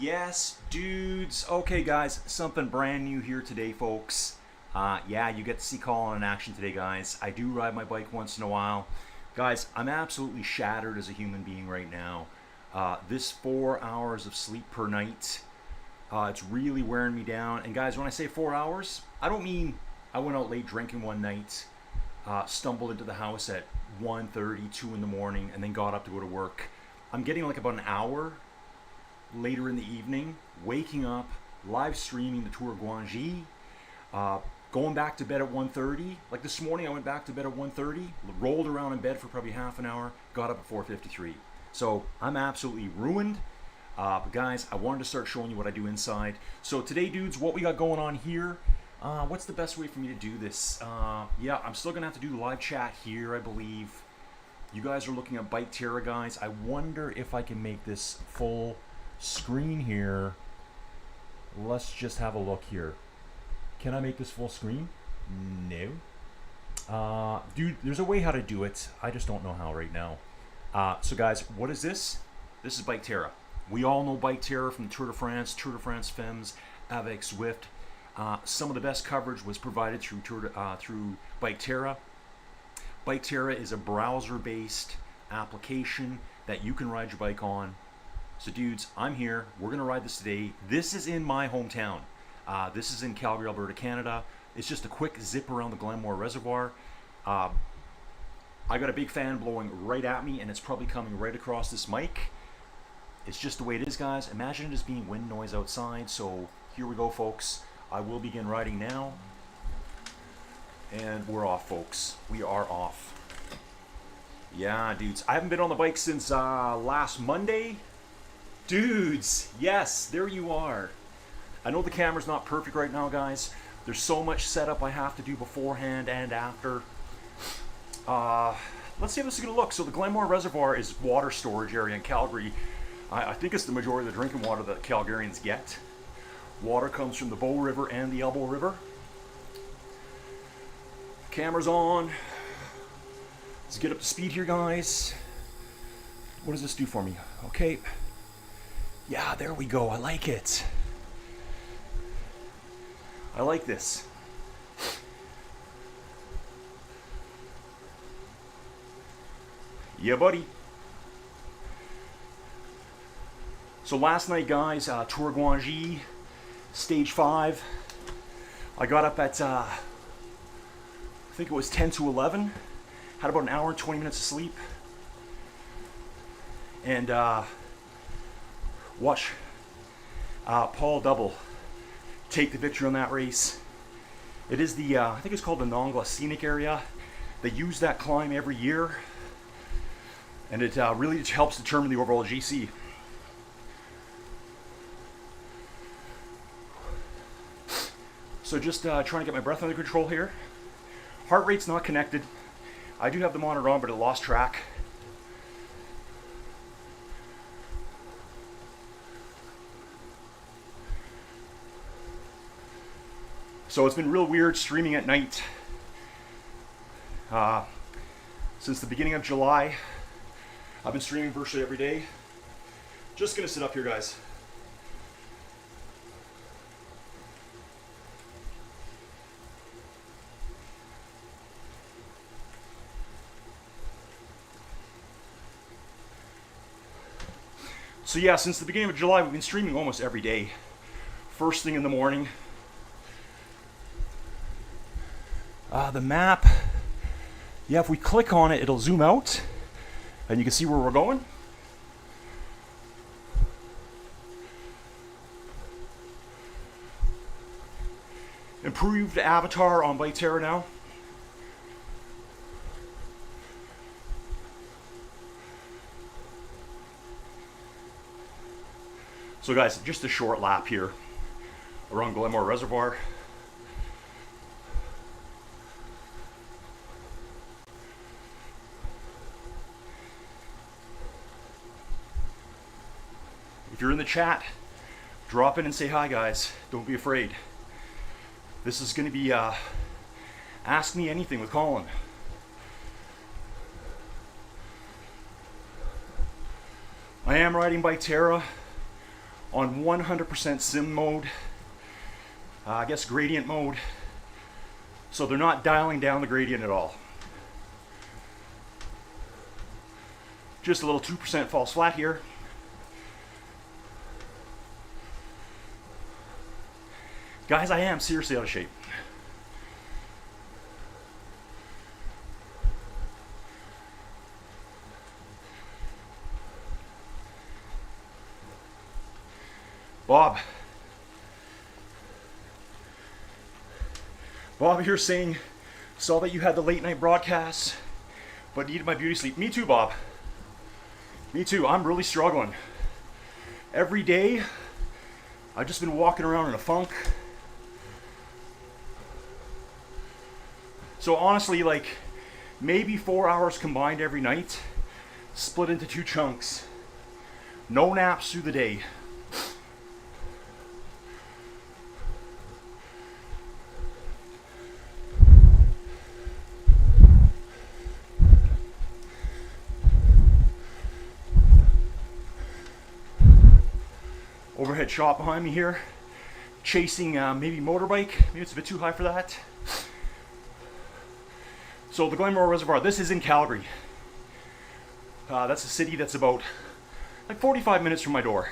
Yes, dudes. Okay, guys, something brand new here today, folks. Yeah, you get to see Colin in action today, guys. I do ride my bike once in a while. Guys, I'm absolutely shattered as a human being right now. This 4 hours of sleep per night, it's really wearing me down. And guys, when I say 4 hours, I don't mean I went out late drinking one night, stumbled into the house at 1:30, 2 in the morning, and then got up to go to work. I'm getting like about an hour later in the evening, waking up, live streaming the Tour of Guangxi, going back to bed at 1:30. Like this morning, I went back to bed at 1:30, rolled around in bed for probably half an hour, got up at 4:53. So I'm absolutely ruined. But guys, I wanted to start showing you what I do inside. So today, dudes, what we got going on here, what's the best way for me to do this? Yeah, I'm still gonna have to do the live chat here, I believe. You guys are looking at Bike Terra, guys. I wonder if I can make this full screen here. Let's just have a look here. Can I make this full screen? No. Dude, there's a way how to do it. I just don't know how right now. So guys, what is this? This is Bike Terra. We all know Bike Terra from the Tour de France Femmes, Avec Zwift. Some of the best coverage was provided through Bike Terra. Bike Terra is a browser-based application that you can ride your bike on. So dudes, I'm here. We're gonna ride this today. This is in my hometown. This is in Calgary, Alberta, Canada. It's just a quick zip around the Glenmore Reservoir. I got a big fan blowing right at me, and it's probably coming right across this mic. It's just the way it is, guys. Imagine it as being wind noise outside. So here we go, folks. I will begin riding now. And we're off, folks. We are off. Yeah, dudes. I haven't been on the bike since last Monday. Dudes, yes, there you are. I know the camera's not perfect right now, guys. There's so much setup I have to do beforehand and after. Let's see how this is going to look. So the Glenmore Reservoir is water storage area in Calgary. I think it's the majority of the drinking water that Calgarians get. Water comes from the Bow River and the Elbow River. Camera's on. Let's get up to speed here, guys. What does this do for me? Okay. Yeah, there we go. I like it. I like this. Yeah, buddy. So last night, guys, Tour Guangxi, stage 5. I got up at, I think it was 10 to 11. Had about an hour and 20 minutes of sleep. And watch Paul Double take the victory on that race. It is the, I think it's called the Nongla Scenic Area. They use that climb every year. And it really helps determine the overall GC. So just trying to get my breath under control here. Heart rate's not connected. I do have the monitor on, but it lost track. So it's been real weird streaming at night. Since the beginning of July, I've been streaming virtually every day. Just gonna sit up here, guys. So yeah, since the beginning of July, we've been streaming almost every day. First thing in the morning. The map, yeah, if we click on it, it'll zoom out and you can see where we're going. Improved avatar on Bytera now. So guys, just a short lap here around Glenmore Reservoir. If you're in the chat, drop in and say hi, guys. Don't be afraid. This is going to be Ask Me Anything with Colin. I am riding Bytera on 100% sim mode. I guess gradient mode. So they're not dialing down the gradient at all. Just a little 2% false flat here. Guys, I am seriously out of shape. Bob here saying, saw that you had the late night broadcasts, but needed my beauty sleep. Me too, Bob. Me too. I'm really struggling. Every day, I've just been walking around in a funk. So honestly, like maybe 4 hours combined every night, split into 2 chunks. No naps through the day. Overhead shot behind me here. Chasing maybe motorbike. Maybe it's a bit too high for that. So the Glenmore Reservoir, this is in Calgary. That's a city that's about like 45 minutes from my door.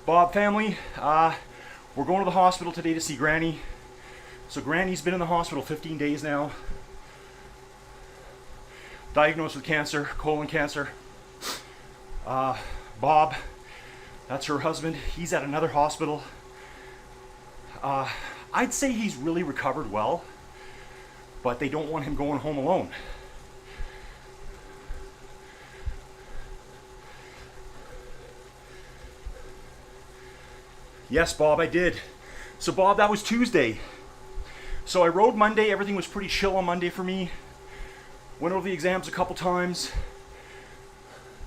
Bob family, we're going to the hospital today to see Granny. So Granny's been in the hospital 15 days now. Diagnosed with cancer, colon cancer. Bob, that's her husband. He's at another hospital. I'd say he's really recovered well, but they don't want him going home alone. Yes, Bob, I did. So Bob, that was Tuesday. So I rode Monday. Everything was pretty chill on Monday for me. Went over the exams a couple times.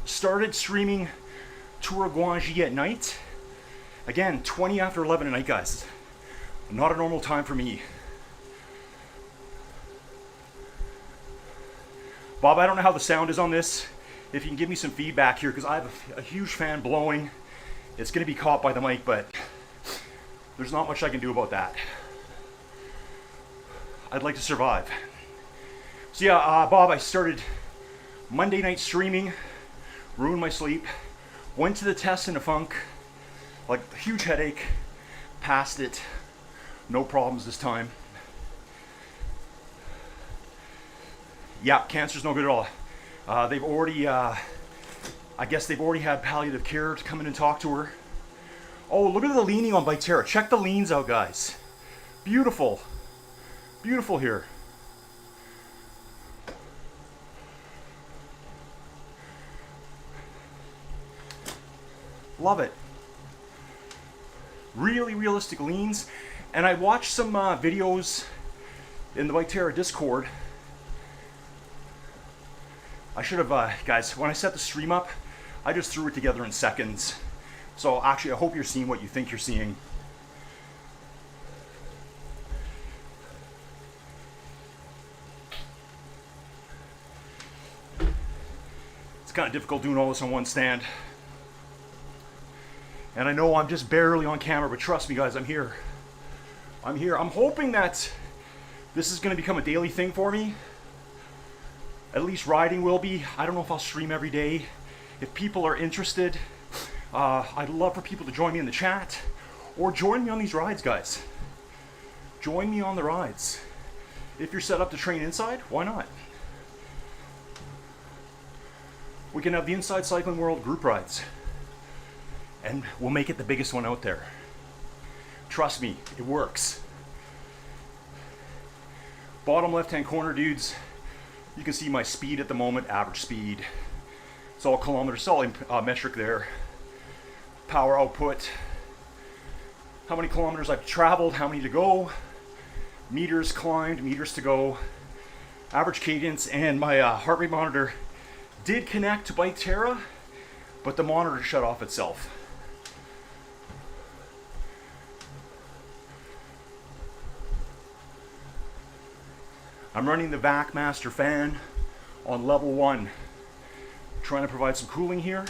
Started streaming Tour of Guangxi at night. Again, 20 after 11 at night, guys. Not a normal time for me. Bob, I don't know how the sound is on this. If you can give me some feedback here, because I have a huge fan blowing. It's going to be caught by the mic, but there's not much I can do about that. I'd like to survive. So yeah, Bob, I started Monday night streaming, ruined my sleep, went to the test in a funk, like a huge headache, passed it, no problems this time. Yeah, cancer's no good at all. They've already, I guess they've already had palliative care to come in and talk to her. Oh, look at the leaning on Bytera. Check the leans out, guys. Beautiful. Beautiful here. Love it. Really realistic leans. And I watched some videos in the Bytera Discord. I should have, guys, when I set the stream up, I just threw it together in seconds. So actually, I hope you're seeing what you think you're seeing. It's kind of difficult doing all this on one stand. And I know I'm just barely on camera, but trust me, guys, I'm here. I'm here. I'm hoping that this is going to become a daily thing for me. At least riding will be. I don't know if I'll stream every day. If people are interested, I'd love for people to join me in the chat or join me on these rides, guys. Join me on the rides. If you're set up to train inside, why not? We can have the Inside Cycling World group rides, and we'll make it the biggest one out there. Trust me, it works. Bottom left-hand corner, dudes, you can see my speed at the moment, average speed. It's all kilometers, it's all metric there. Power output, how many kilometers I've traveled, how many to go, meters climbed, meters to go, average cadence, and my heart rate monitor did connect to Bike Terra, but the monitor shut off itself. I'm running the VacMaster fan on level 1, trying to provide some cooling here.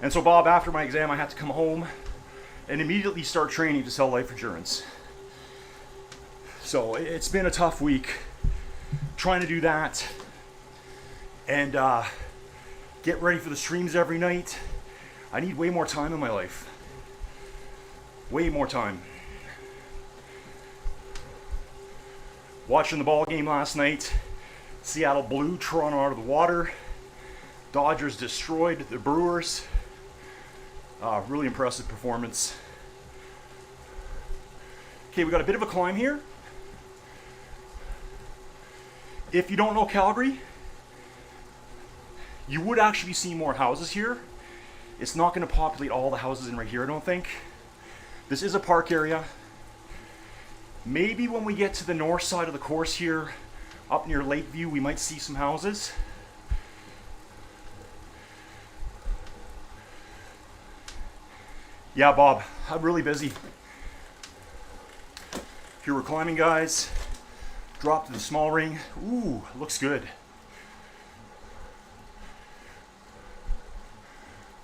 And so Bob, after my exam, I had to come home and immediately start training to sell life insurance. So it's been a tough week trying to do that and get ready for the streams every night. I need way more time in my life. Way more time. Watching the ball game last night, Seattle blew Toronto out of the water. Dodgers destroyed the Brewers. Really impressive performance. Okay, we got a bit of a climb here. If you don't know Calgary, you would actually be seeing more houses here. It's not going to populate all the houses in right here, I don't think. This is a park area. Maybe when we get to the north side of the course here, up near Lakeview, we might see some houses. Yeah, Bob, I'm really busy. If you were climbing, guys, drop to the small ring. Ooh, looks good.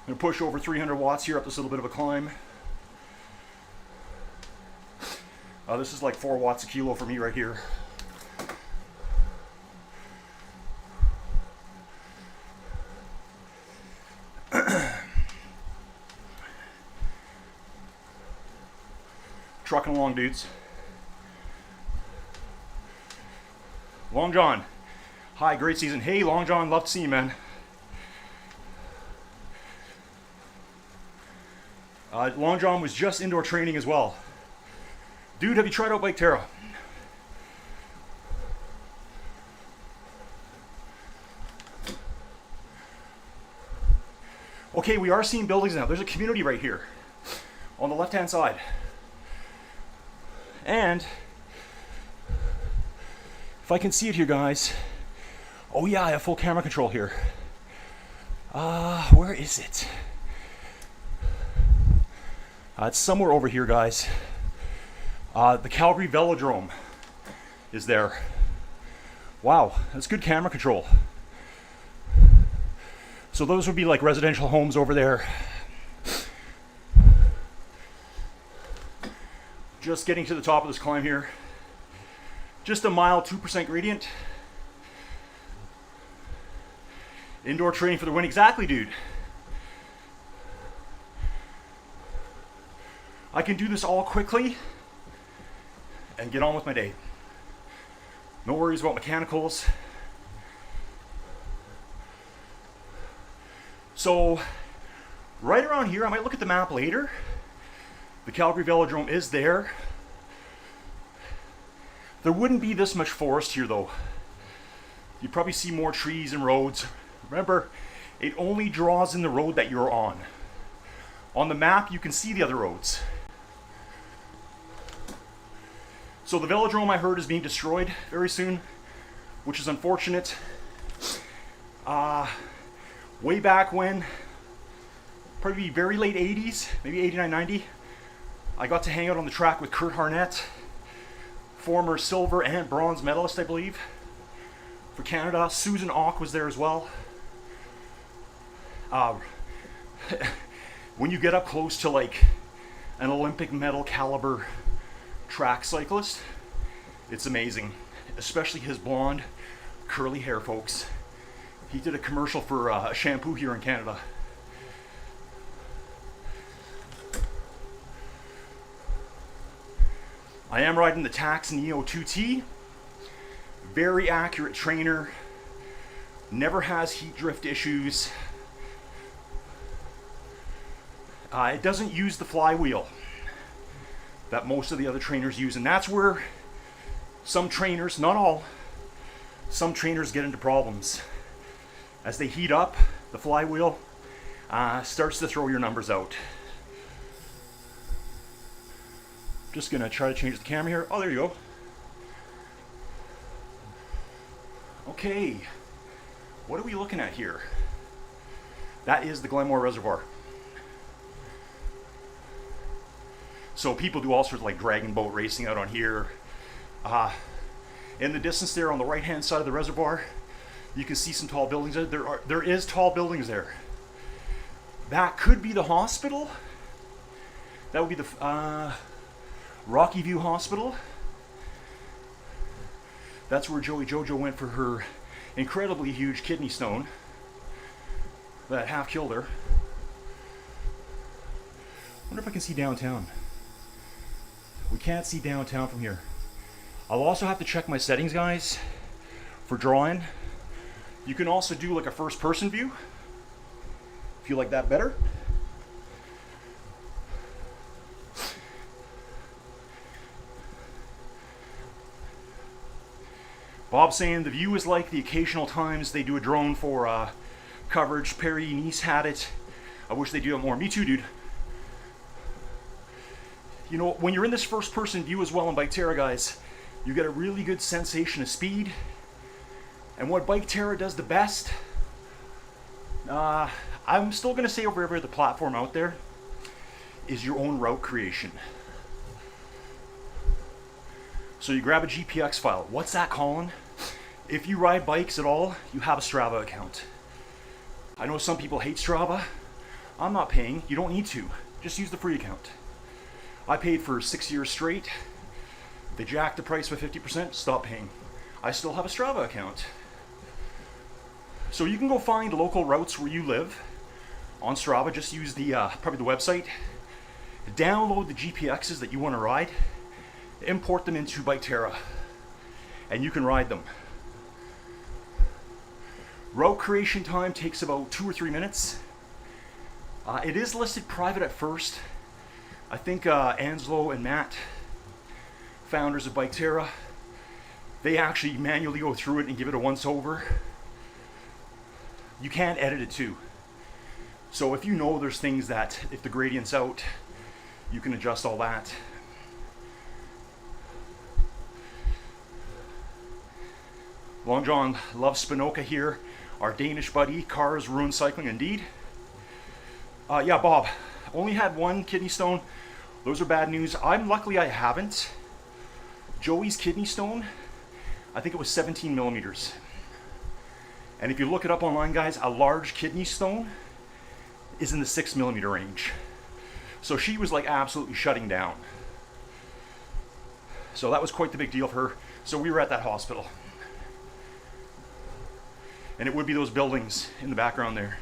I'm gonna push over 300 watts here up this little bit of a climb. This is like 4 watts a kilo for me right here. Trucking along, dudes. Long John. Hi, great season. Hey, Long John, love to see you, man. Long John was just indoor training as well. Dude, have you tried out Bike Terra? Okay, we are seeing buildings now. There's a community right here on the left-hand side. And if I can see it here, guys. Oh yeah, I have full camera control here. Where is it? It's somewhere over here, guys. The Calgary Velodrome is there. Wow, that's good camera control. So those would be like residential homes over there. Just getting to the top of this climb here. Just a mild 2% gradient. Indoor training for the win. Exactly, dude. I can do this all quickly and get on with my day. No worries about mechanicals. So, right around here, I might look at the map later. The Calgary Velodrome is there. There wouldn't be this much forest here though. You'd probably see more trees and roads. Remember, it only draws in the road that you're on. On the map, you can see the other roads. So the velodrome, I heard, is being destroyed very soon, which is unfortunate. Way back when, probably very late 80s, maybe 89, 90, I got to hang out on the track with Kurt Harnett, former silver and bronze medalist, I believe, for Canada. Susan Auck was there as well. When you get up close to like an Olympic medal caliber track cyclist, it's amazing. Especially his blonde, curly hair, folks. He did a commercial for a shampoo here in Canada. I am riding the Tax Neo 2T. Very accurate trainer. Never has heat drift issues. It doesn't use the flywheel that most of the other trainers use, and that's where some trainers, not all, some trainers get into problems. As they heat up, the flywheel starts to throw your numbers out. Just gonna try to change the camera here. Oh, there you go. Okay, what are we looking at here? That is the Glenmore Reservoir. So people do all sorts of like dragon boat racing out on here. In the distance there on the right hand side of the reservoir, you can see some tall buildings. There is tall buildings there. That could be the hospital. That would be the Rocky View Hospital. That's where Joey Jojo went for her incredibly huge kidney stone that half killed her. Wonder if I can see downtown. We can't see downtown from here. I'll also have to check my settings, guys, for drawing. You can also do like a first person view if you like that better. Bob's saying the view is like the occasional times they do a drone for coverage. Perry Nice had it. I wish they do it more. Me too, dude. You know, when you're in this first person view as well in Bike Terra, guys, you get a really good sensation of speed. And what Bike Terra does the best, I'm still going to say over every other platform out there, is your own route creation. So you grab a GPX file. What's that, Colin? If you ride bikes at all, you have a Strava account. I know some people hate Strava. I'm not paying. You don't need to. Just use the free account. I paid for 6 years straight. They jacked the price by 50%, stop paying. I still have a Strava account. So you can go find local routes where you live on Strava. Just use the probably the website. Download the GPXs that you want to ride. Import them into Bike Terra. And you can ride them. Route creation time takes about 2 or 3 minutes. It is listed private at first. I think Anslo and Matt, founders of Bike Terra, they actually manually go through it and give it a once over. You can edit it too. So if you know there's things that, if the gradient's out, you can adjust all that. Long John loves Spinoka here. Our Danish buddy. Cars ruin cycling indeed. Yeah, Bob. Only had one kidney stone. Those are bad news. Luckily I haven't. Joey's kidney stone, I think it was 17 millimeters. And if you look it up online, guys, a large kidney stone is in the 6 millimeter range. So she was like absolutely shutting down. So that was quite the big deal for her. So we were at that hospital. And it would be those buildings in the background there.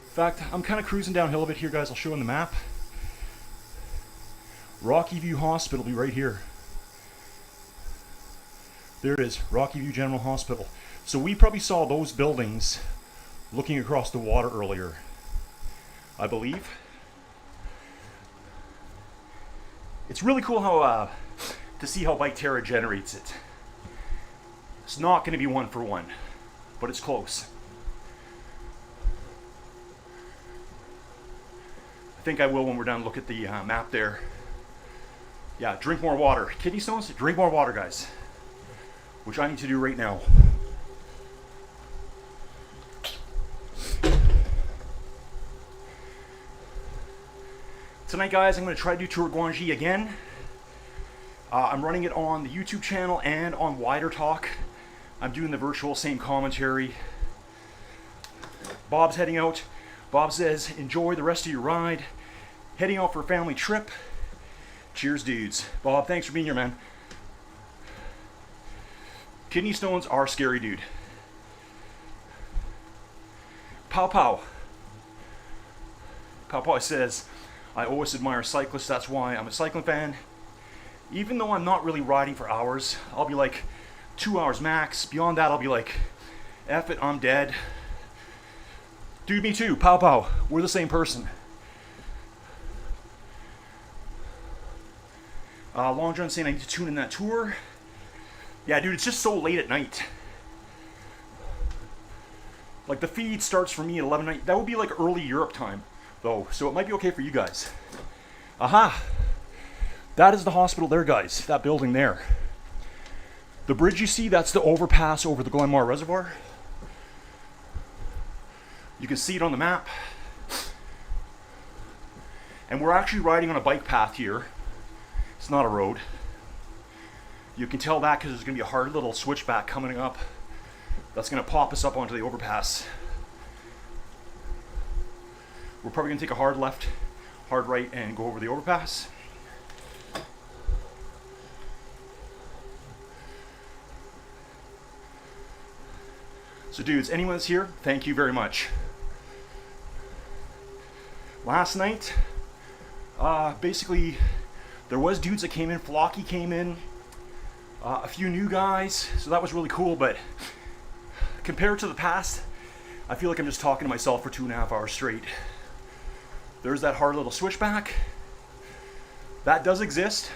In fact, I'm kind of cruising downhill a bit here, guys. I'll show you on the map. Rocky View Hospital will be right here. There it is, Rocky View General Hospital. So we probably saw those buildings looking across the water earlier, I believe. It's really cool how to see how Bike Terra generates it. It's not going to be one for one, but it's close. I think I will when we're done. Look at the map there. Yeah, drink more water. Kidney stones, drink more water, guys. Which I need to do right now. Tonight, guys, I'm going to try to do Tour Guangxi again. I'm running it on the YouTube channel and on Wider Talk. I'm doing the virtual same commentary. Bob's heading out. Bob says, enjoy the rest of your ride. Heading out for a family trip. Cheers, dudes. Bob, thanks for being here, man. Kidney stones are scary, dude. Pow Pow. Pow Pow says, I always admire cyclists, that's why I'm a cycling fan. Even though I'm not really riding for hours, I'll be like 2 hours max. Beyond that, I'll be like, F it, I'm dead. Dude, me too, Pow Pow. We're the same person. Long John saying I need to tune in that tour. Yeah, dude, it's just so late at night. Like the feed starts for me at 11 night. That would be like early Europe time, though, so it might be okay for you guys. Aha! That is the hospital there, guys. That building there. The bridge you see, that's the overpass over the Glenmore Reservoir. You can see it on the map. And we're actually riding on a bike path here. It's not a road. You can tell that because there's going to be a hard little switchback coming up that's going to pop us up onto the overpass. We're probably going to take a hard left, hard right, and go over the overpass. So dudes, anyone that's here, thank you very much. Last night, basically, there was dudes that came in. Flocky came in, a few new guys, so that was really cool, but compared to the past, I feel like I'm just talking to myself for 2.5 hours straight. There's that hard little switchback. That does exist.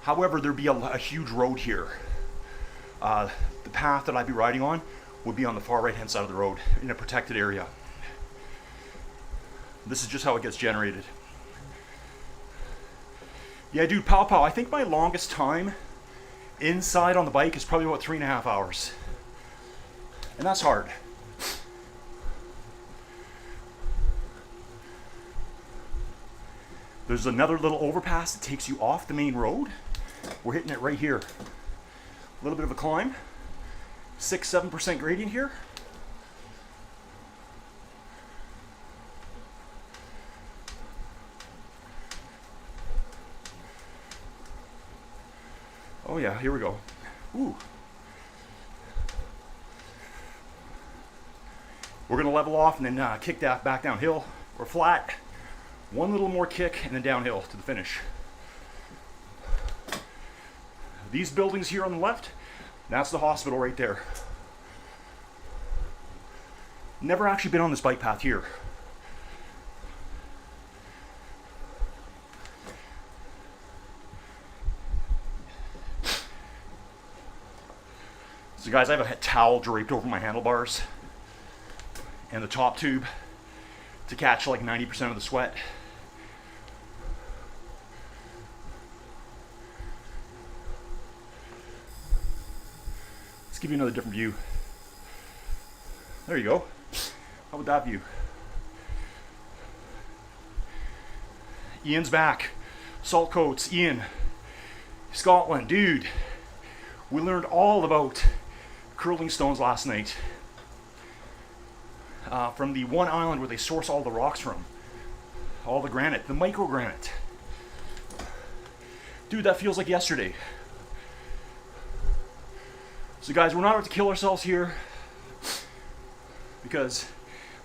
However, there'd be a huge road here. The path that I'd be riding on would be on the far right-hand side of the road in a protected area. This is just how it gets generated. Yeah, dude, Pow Pow, I think my longest time inside on the bike is probably about 3.5 hours. And that's hard. There's another little overpass that takes you off the main road. We're hitting it right here. A little bit of a climb. 6-7% gradient here. Oh yeah, here we go. Ooh. We're gonna level off and then kick that back downhill. We're flat. One little more kick and then downhill to the finish. These buildings here on the left, that's the hospital right there. Never actually been on this bike path here. So guys, I have a towel draped over my handlebars and the top tube to catch like 90% of the sweat. Let's give you another different view. There you go. How about that view? Ian's back. Salt coats, Ian. Scotland, dude. We learned all about curling stones last night. From the one island where they source all the rocks from. All the granite, the microgranite. Dude, that feels like yesterday. So guys, we're not about to kill ourselves here because,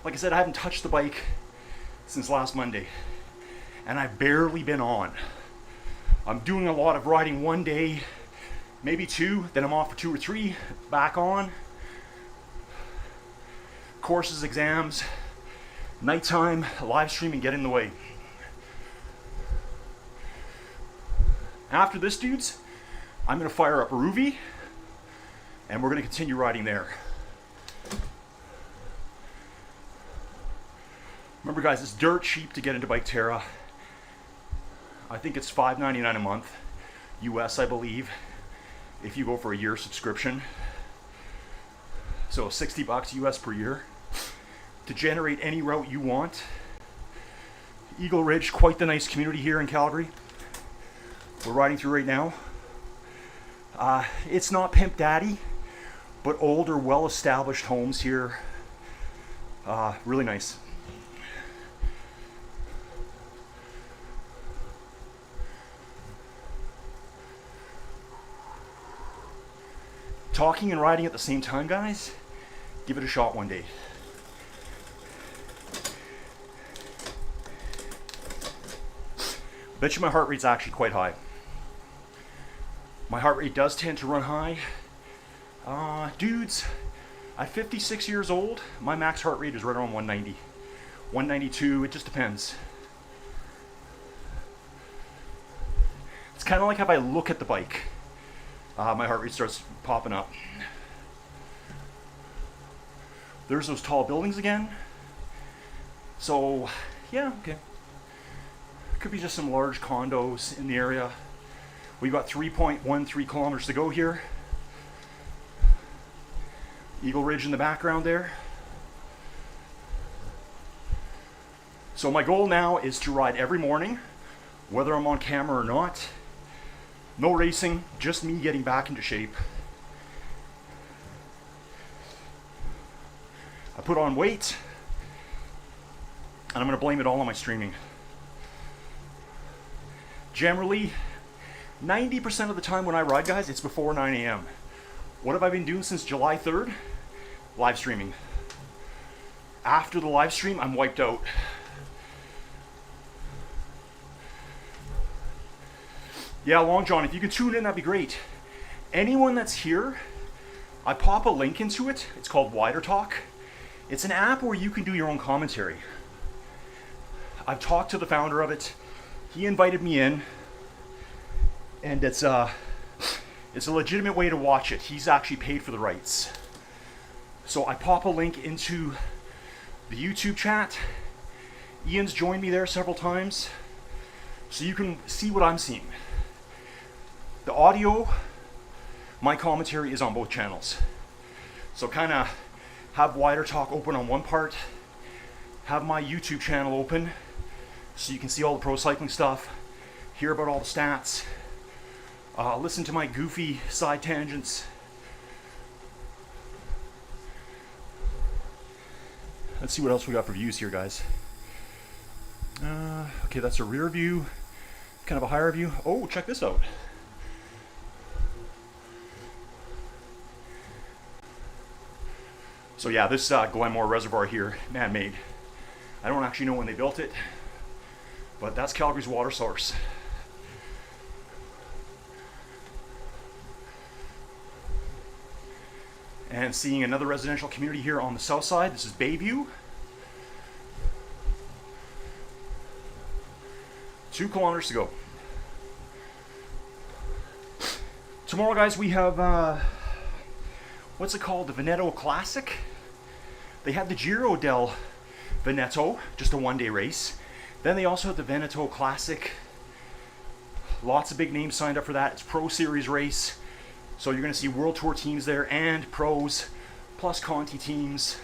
like I said, I haven't touched the bike since last Monday and I've barely been on. I'm doing a lot of riding one day, maybe two, then I'm off for 2 or 3, back on. Courses, exams, nighttime, live streaming get in the way. After this, dudes, I'm gonna fire up a Ruby and we're gonna continue riding there. Remember guys, it's dirt cheap to get into Bike Terra. I think it's $5.99 a month, US I believe, if you go for a year subscription. So $60 US per year to generate any route you want. Eagle Ridge, quite the nice community here in Calgary. We're riding through right now. It's not Pimp Daddy, but older, well-established homes here. Really nice. talking and riding at the same time, guys, give it a shot one day. Bet you my heart rate's actually quite high. My heart rate does tend to run high. Dudes, at 56 years old, my max heart rate is right around 190. 192, it just depends. It's kind of like if I look at the bike, my heart rate starts popping up. There's those tall buildings again. So, yeah, okay. Could be just some large condos in the area. We've got 3.13 kilometers to go here. Eagle Ridge in the background there. So my goal now is to ride every morning, whether I'm on camera or not. No racing, just me getting back into shape. I put on weight, and I'm gonna blame it all on my streaming. Generally, 90% of the time when I ride, guys, it's before 9 a.m. What have I been doing since July 3rd? Live streaming. After the live stream, I'm wiped out. Yeah, Long John, if you could tune in, that'd be great. Anyone that's here, I pop a link into it. It's called Wider Talk. It's an app where you can do your own commentary. I've talked to the founder of it. He invited me in, and it's a legitimate way to watch it. He's actually paid for the rights. So I pop a link into the YouTube chat. Ian's joined me there several times, so you can see what I'm seeing. The audio, my commentary is on both channels. So kind of have Wider Talk open on one part, have my YouTube channel open, so you can see all the pro cycling stuff, hear about all the stats, listen to my goofy side tangents. Let's see what else we got for views here, guys. Okay, that's a rear view, kind of a higher view. Oh, check this out. So yeah, this Glenmore Reservoir here, man-made. I don't actually know when they built it, but that's Calgary's water source. And seeing another residential community here on the south side. This is Bayview. 2 kilometers to go. Tomorrow, guys, we have, what's it called? The Veneto Classic. They had the Giro del Veneto, just a one-day race. Then they also had the Veneto Classic. Lots of big names signed up for that. It's Pro Series race. So you're going to see World Tour teams there and pros, plus Conti teams.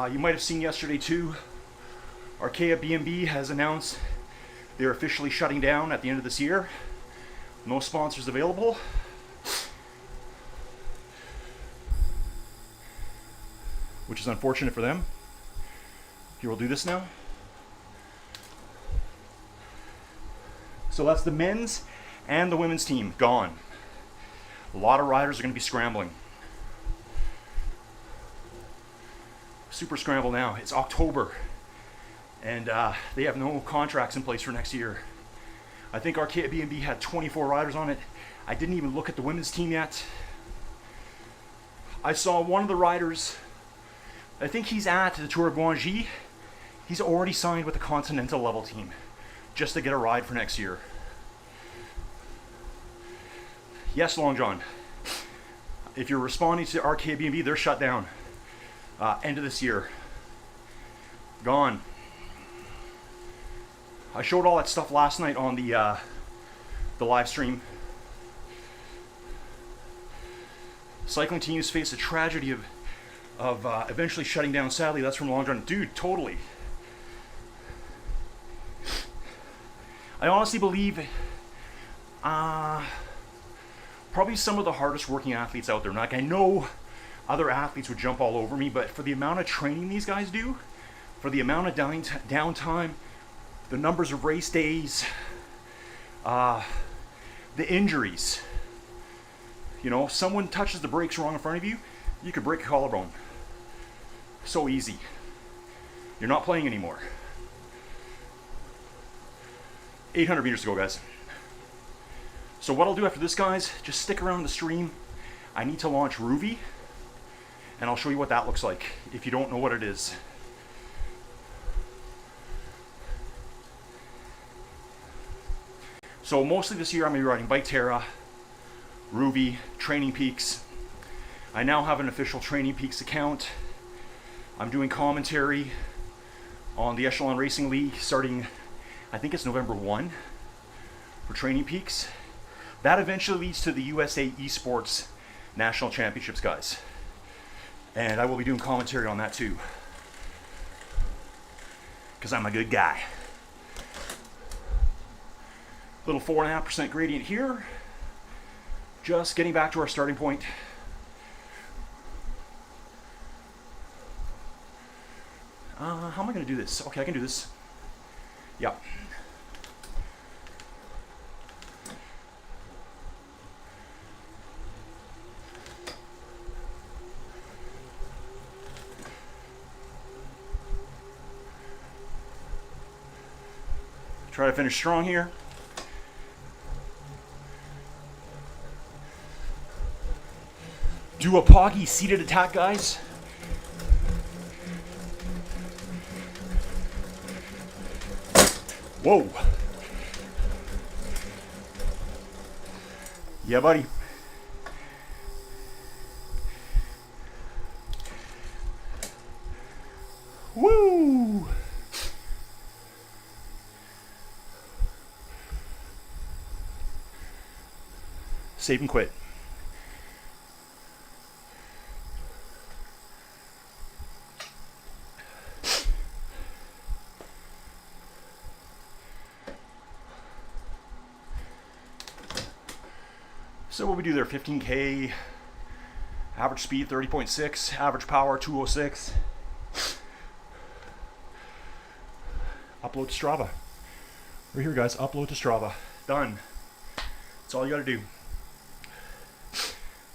You might have seen yesterday too, Arkea B&B has announced they're officially shutting down at the end of this year. No sponsors available. Which is unfortunate for them. Here, we'll do this now. So that's the men's and the women's team gone. A lot of riders are going to be scrambling. Super scramble now. It's October, and they have no contracts in place for next year. I think Arkea B&B had 24 riders on it. I didn't even look at the women's team yet. I saw one of the riders, I think he's at the Tour of Guangxi. He's already signed with the Continental level team just to get a ride for next year. Yes, Long John. If you're responding to Arkea B&B, they're shut down. End of this year. Gone. I showed all that stuff last night on the live stream. Cycling teams face a tragedy of eventually shutting down. Sadly, that's from Long John. Dude, totally. I honestly believe probably some of the hardest working athletes out there. Like, I know other athletes would jump all over me, but for the amount of training these guys do, for the amount of downtime, the numbers of race days, the injuries, You know, someone touches the brakes wrong in front of you, you could break a collarbone. So easy. You're not playing anymore. 800 meters to go, guys. So what I'll do after this, guys, just stick around the stream. I need to launch Ruby, and I'll show you what that looks like if you don't know what it is. So mostly this year I'm going to be riding Bike Terra, Ruby, Training Peaks. I now have an official Training Peaks account. I'm doing commentary on the Echelon Racing League starting, I think it's November 1 for Training Peaks. That eventually leads to the USA Esports National Championships, guys. And I will be doing commentary on that too, because I'm a good guy. Little 4.5% gradient here. Just getting back to our starting point. How am I going to do this? Okay, I can do this. Yeah. Try to finish strong here. Do a poggy seated attack, guys. Whoa. Yeah, buddy. Woo. Save and quit. So what we do there, 15K, average speed 30.6, average power 206. Upload to Strava. Right here, guys, upload to Strava. Done. That's all you gotta do.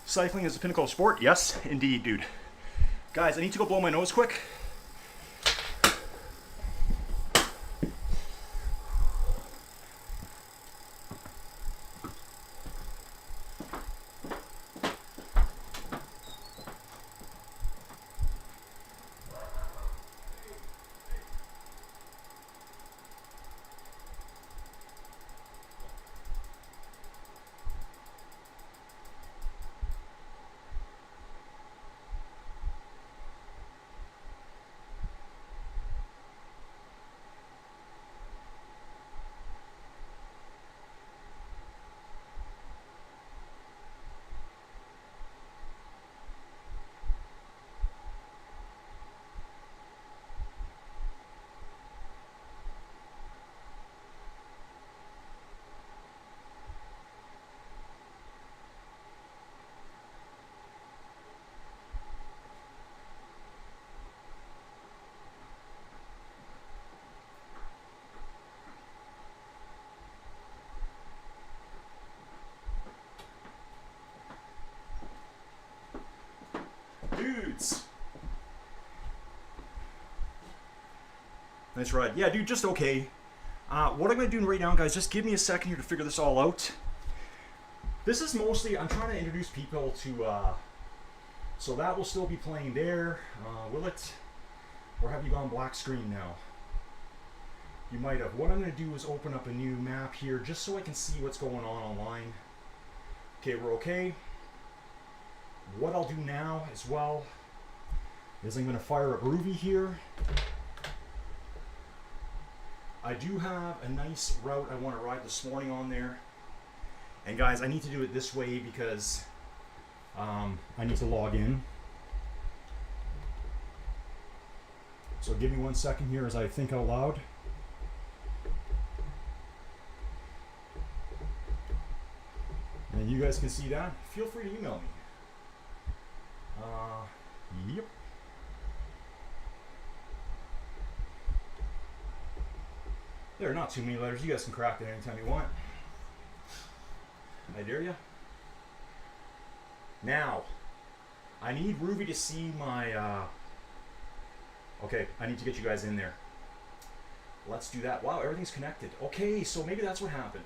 Cycling is the pinnacle of sport? Yes, indeed, dude. Guys, I need to go blow my nose quick. Dudes. Nice ride. Yeah, dude, just okay. What I'm going to do right now, guys, just give me a second here to figure this all out. This is mostly, I'm trying to introduce people to, so that will still be playing there. Will it? Or have you gone black screen now? You might have. What I'm going to do is open up a new map here just so I can see what's going on online. Okay, we're okay. What I'll do now as well is I'm going to fire up Ruby here. I do have a nice route I want to ride this morning on there. And guys, I need to do it this way because I need to log in. So give me 1 second here as I think out loud. And you guys can see that. Feel free to email me. Yep. There are not too many letters. You guys can crack it anytime you want. I dare you. Now, I need Ruby to see my, okay, I need to get you guys in there. Let's do that. Wow, everything's connected. Okay, so maybe that's what happened.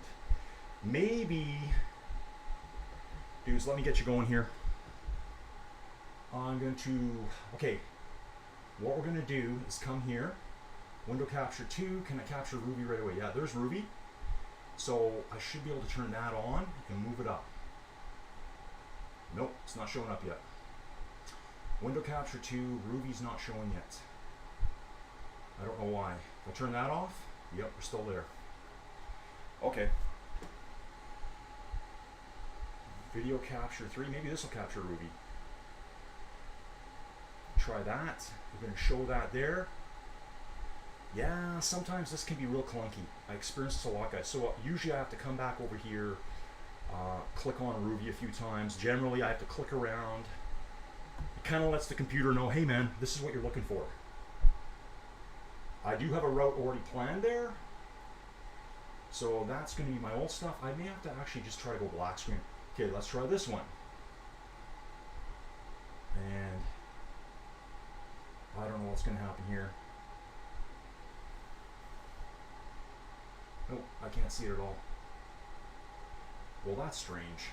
Maybe, dudes, let me get you going here. I'm going to, okay, what we're going to do is come here, window capture 2, can I capture Ruby right away? Yeah, there's Ruby. So I should be able to turn that on and move it up. Nope, it's not showing up yet. Window capture 2, Ruby's not showing yet. I don't know why. If I turn that off, yep, we're still there. Okay. Video capture 3, maybe this will capture Ruby. Try that. We're going to show that there. Yeah, sometimes this can be real clunky. I experienced this a lot, guys. So usually I have to come back over here, click on Ruby a few times. Generally, I have to click around. It kind of lets the computer know, hey man, this is what you're looking for. I do have a route already planned there. So that's going to be my old stuff. I may have to actually just try to go black screen. Okay, let's try this one. And I don't know what's going to happen here. Nope, I can't see it at all. Well, that's strange.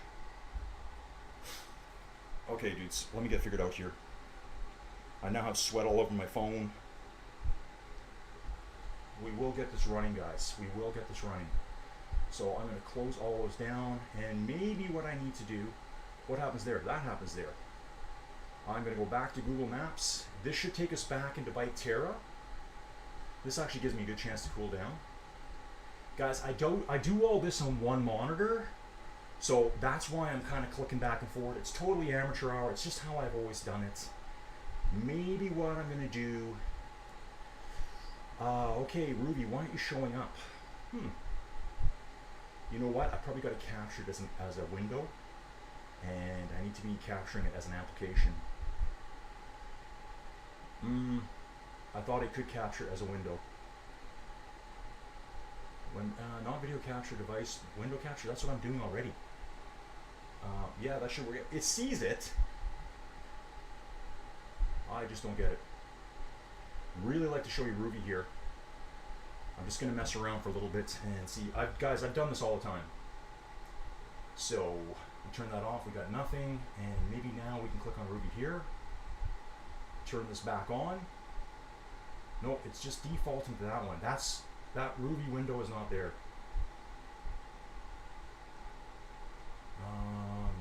Okay, dudes, let me get figured out here. I now have sweat all over my phone. We will get this running, guys. We will get this running. So I'm going to close all those down, and maybe what I need to do, what happens there? That happens there. I'm going to go back to Google Maps. This should take us back into Byte Terra. This actually gives me a good chance to cool down. Guys, I do all this on one monitor, so that's why I'm kind of clicking back and forth. It's totally amateur hour. It's just how I've always done it. Maybe what I'm going to do... okay, Ruby, why aren't you showing up? You know what? I probably got to capture it as a window, and I need to be capturing it as an application. I thought I could capture it as a window. When not video capture device, window capture, that's what I'm doing already. Yeah, that should work. It sees it. I just don't get it. Really like to show you Ruby here. I'm just going to mess around for a little bit and see. Guys, I've done this all the time. So we turn that off, we got nothing, and maybe now we can click on Ruby here. Turn this back on. Nope, it's just defaulting to that one. That Ruby window is not there.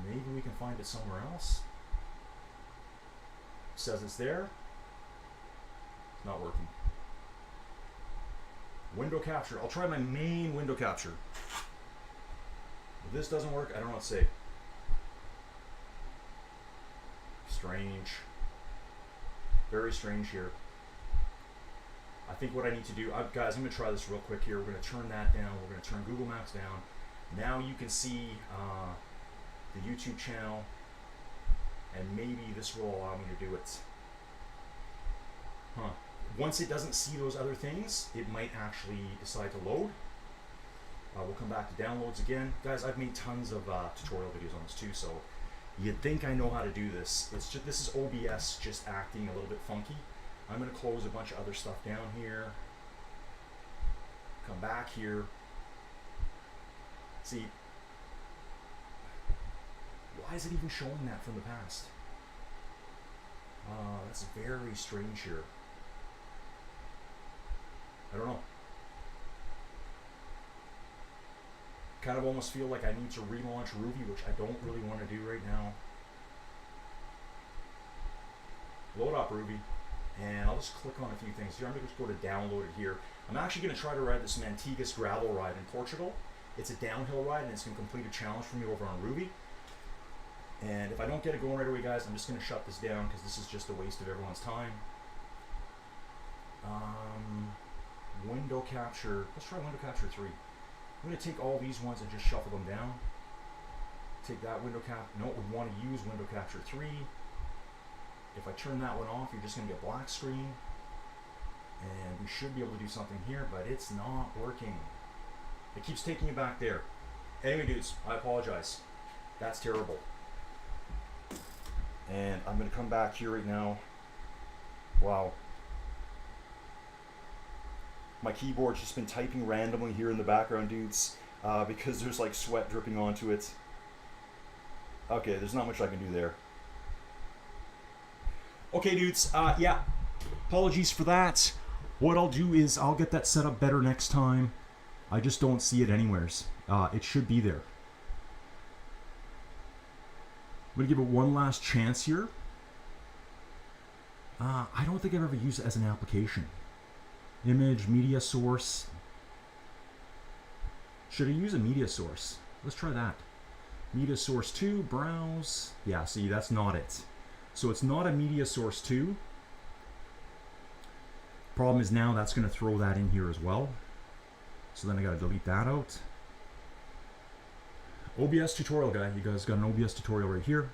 Maybe we can find it somewhere else. It says it's there. It's not working. Window capture. I'll try my main window capture. If this doesn't work, I don't know what to say. Strange. Very strange here. I think what I need to do, guys, I'm going to try this real quick here. We're going to turn that down. We're going to turn Google Maps down. Now you can see the YouTube channel, and maybe this will allow me to do it. Once it doesn't see those other things, it might actually decide to load. We'll come back to downloads again. Guys, I've made tons of tutorial videos on this too, so you'd think I know how to do this. It's just, this is OBS just acting a little bit funky. I'm going to close a bunch of other stuff down here. Come back here. See, why is it even showing that from the past? That's very strange here. I don't know. Kind of almost feel like I need to relaunch Ruby, which I don't really want to do right now. Load up Ruby. And I'll just click on a few things here. I'm going to just go to download it here. I'm actually going to try to ride this Mantigas gravel ride in Portugal. It's a downhill ride, and it's going to complete a challenge for me over on Ruby. And if I don't get it going right away, guys, I'm just going to shut this down because this is just a waste of everyone's time. Window capture. Let's try window capture 3. I'm going to take all these ones and just shuffle them down. Take that window cap. No, we want to use window capture 3. If I turn that one off, you're just going to get black screen. And we should be able to do something here, but it's not working. It keeps taking you back there. Anyway, dudes, I apologize. That's terrible. And I'm going to come back here right now. Wow. My keyboard's just been typing randomly here in the background, dudes, because there's like sweat dripping onto it. Okay, there's not much I can do there. Okay, dudes, yeah, apologies for that. What I'll do is I'll get that set up better next time. I just don't see it anywheres. It should be there. I'm going to give it one last chance here. I don't think I've ever used it as an application. Image, media source. Should I use a media source? Let's try that. Media source 2, browse. Yeah, see, that's not it. So it's not a media source 2. Problem is now that's going to throw that in here as well. So then I got to delete that out. OBS tutorial guy. You guys got an OBS tutorial right here.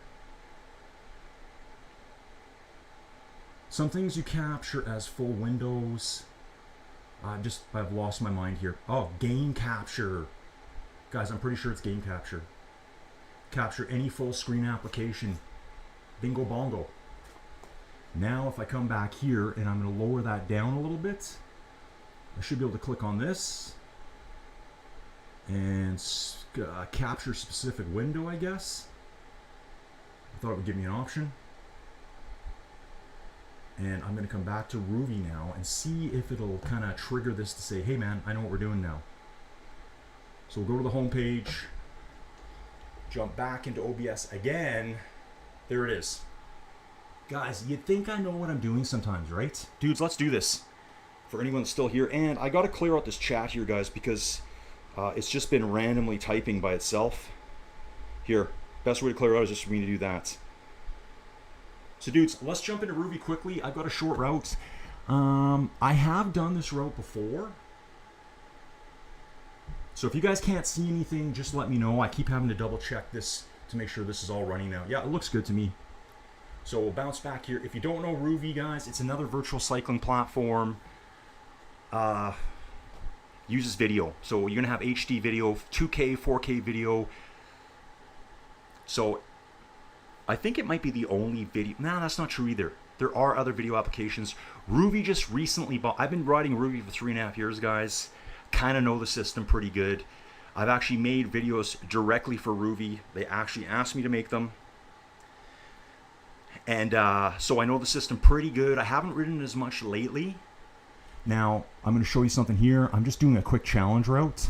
Some things you capture as full windows. I've lost my mind here. Oh, game capture. Guys, I'm pretty sure it's game capture. Capture any full screen application. Bingo bongo. Now if I come back here and I'm going to lower that down a little bit, I should be able to click on this and capture specific window, I guess. I thought it would give me an option. And I'm going to come back to Ruby now and see if it'll kind of trigger this to say, hey man, I know what we're doing now. So we'll go to the home page, jump back into OBS again. There it is. Guys, you'd think I know what I'm doing sometimes, right? Dudes, let's do this. For anyone that's still here. And I got to clear out this chat here, guys, because it's just been randomly typing by itself. Here, best way to clear out is just for me to do that. So dudes, let's jump into Ruby quickly. I've got a short route. I have done this route before. So if you guys can't see anything, just let me know. I keep having to double check this to make sure this is all running now. Yeah, it looks good to me. So we'll bounce back here. If you don't know Ruby, guys, it's another virtual cycling platform. Uses video. So you're going to have HD video, 2K, 4K video. So I think it might be the only video. No, that's not true either. There are other video applications. Ruby just recently bought. I've been writing Ruby for 3.5 years, guys. Kind of know the system pretty good. I've actually made videos directly for Ruby. They actually asked me to make them. And so I know the system pretty good. I haven't written as much lately. Now, I'm going to show you something here. I'm just doing a quick challenge route.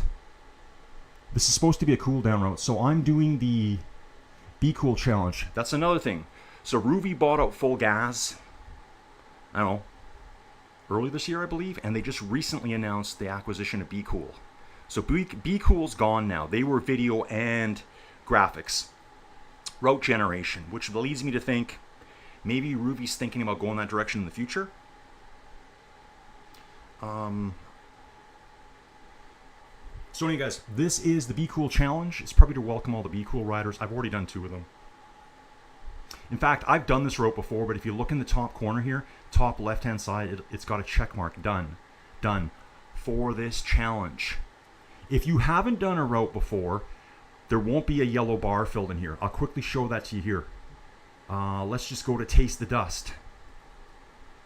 This is supposed to be a cooldown route. So I'm doing the Be Cool challenge. That's another thing. So Ruby bought out Full Gas, I don't know, early this year, I believe. And they just recently announced the acquisition of Be Cool. So Be Cool's gone now. They were video and graphics. Route generation, which leads me to think maybe Ruby's thinking about going that direction in the future. So anyway, guys, this is the Be Cool challenge. It's probably to welcome all the Be Cool riders. I've already done 2 of them. In fact, I've done this route before, but if you look in the top corner here, top left-hand side, it's got a check mark, done. Done for this challenge. If you haven't done a route before, there won't be a yellow bar filled in here. I'll quickly show that to you here. Let's just go to Taste the Dust.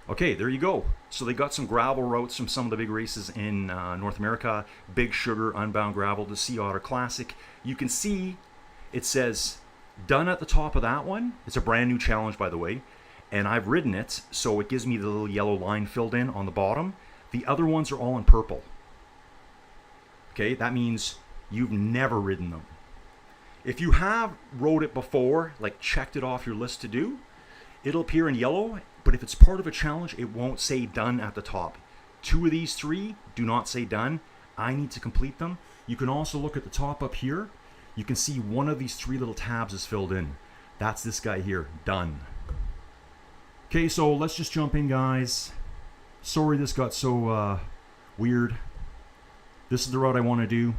Okay, there you go. So they got some gravel routes from some of the big races in North America. Big Sugar, Unbound Gravel, the Sea Otter Classic. You can see it says done at the top of that one. It's a brand new challenge, by the way. And I've ridden it, so it gives me the little yellow line filled in on the bottom. The other ones are all in purple. Okay, that means you've never ridden them. If you have rode it before, like checked it off your list to do, it'll appear in yellow. But if it's part of a challenge, it won't say done at the top. 2 of these 3 do not say done. I need to complete them. You can also look at the top up here. You can see one of these 3 little tabs is filled in. That's this guy here, done. Okay, so let's just jump in, guys. Sorry this got so weird. This is the route I want to do.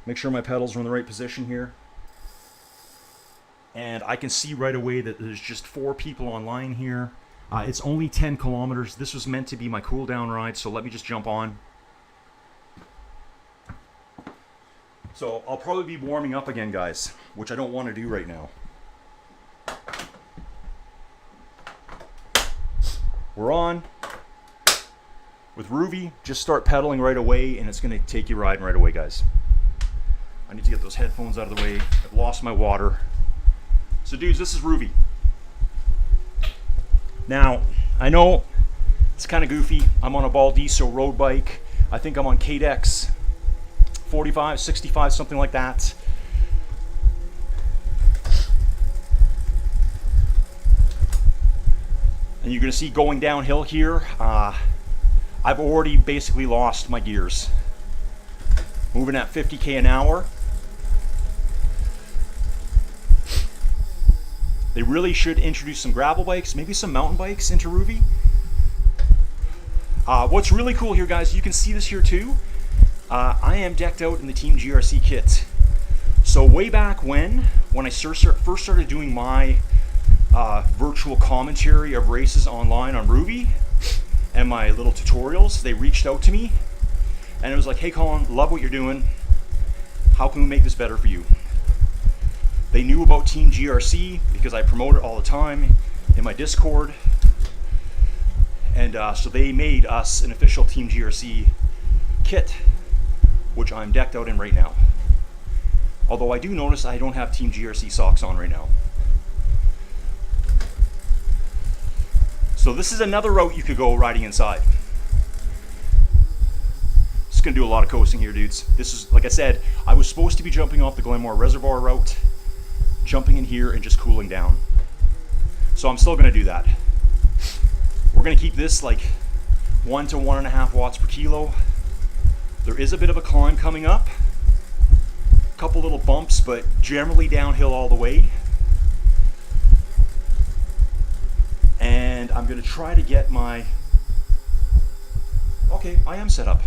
Make sure my pedals are in the right position here. And I can see right away that there's just 4 people online here. It's only 10 kilometers. This was meant to be my cool down ride, so let me just jump on. So I'll probably be warming up again, guys, which I don't want to do right now. We're on. With Ruby, just start pedaling right away and it's gonna take you riding right away, guys. I need to get those headphones out of the way. I've lost my water. So dudes, this is Ruby. Now, I know it's kind of goofy. I'm on a Baldiso road bike. I think I'm on KDEX 45, 65, something like that. And you're gonna see going downhill here, I've already basically lost my gears. Moving at 50k an hour. They really should introduce some gravel bikes, maybe some mountain bikes into Ruby. What's really cool here, guys, you can see this here too. I am decked out in the Team GRC kit. So way back when I first started doing my virtual commentary of races online on Ruby and my little tutorials, they reached out to me and it was like, hey Colin, love what you're doing. How can we make this better for you? They knew about Team GRC because I promote it all the time in my Discord. And so they made us an official Team GRC kit, which I'm decked out in right now. Although I do notice I don't have Team GRC socks on right now. So this is another route you could go riding inside. Just gonna do a lot of coasting here, dudes. This is, like I said, I was supposed to be jumping off the Glenmore Reservoir route, jumping in here and just cooling down. So I'm still gonna do that. We're gonna keep this like 1 to 1.5 watts per kilo. There is a bit of a climb coming up. A couple little bumps, but generally downhill all the way. And I'm gonna try to get my, okay, I am set up.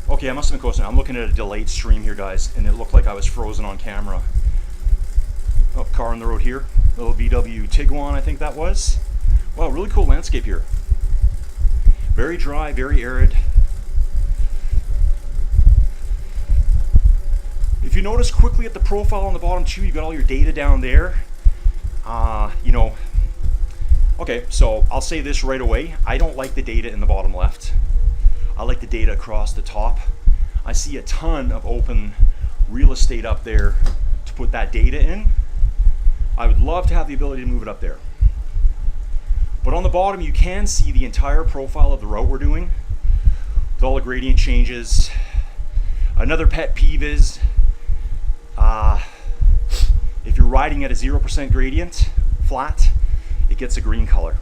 Okay, I must have been coasting. I'm looking at a delayed stream here, guys, and it looked like I was frozen on camera. Oh, car on the road here. Little VW Tiguan, I think that was. Wow, really cool landscape here. Very dry, very arid. If you notice quickly at the profile on the bottom too, you've got all your data down there. You know, okay, so I'll say this right away. I don't like the data in the bottom left. I like the data across the top. I see a ton of open real estate up there to put that data in. I would love to have the ability to move it up there. But on the bottom, you can see the entire profile of the route we're doing with all the gradient changes. Another pet peeve is if you're riding at a 0% gradient, flat, it gets a green color.